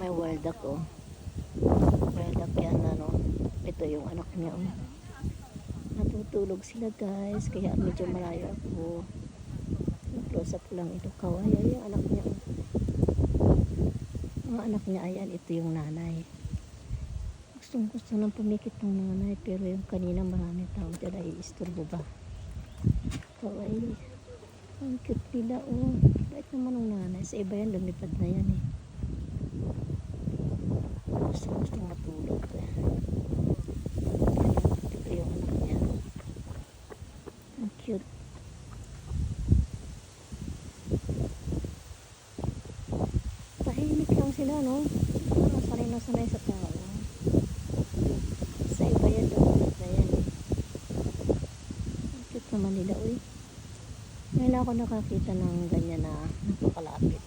Ay, wild duck, oh. Wild duck yan, ano. Ito yung anak niya, oh. Natutulog sila, guys. Kaya medyo malayo ako. Close up lang ito. Kawaii, yung anak niya, oh. Mga anak niya, ayan, ito yung nanay. Gustong gusto nang pumikit ng nanay, pero yung kanina maraming tao dyan ay isturbo ba. Kawaii. Ang cute nila, oh. Bait naman ng nanay. Sa iba yan, lumipad na yan, eh. Gusto matulog. Ito yung anak niya. Ang cute. Tahimik lang sila, no? Sanay na sanay sa tao. Sa iba yan, lumipad na yan, eh. Ang cute naman nila, uy. Ngayon ako nakakita ng ganyan na napakalapit.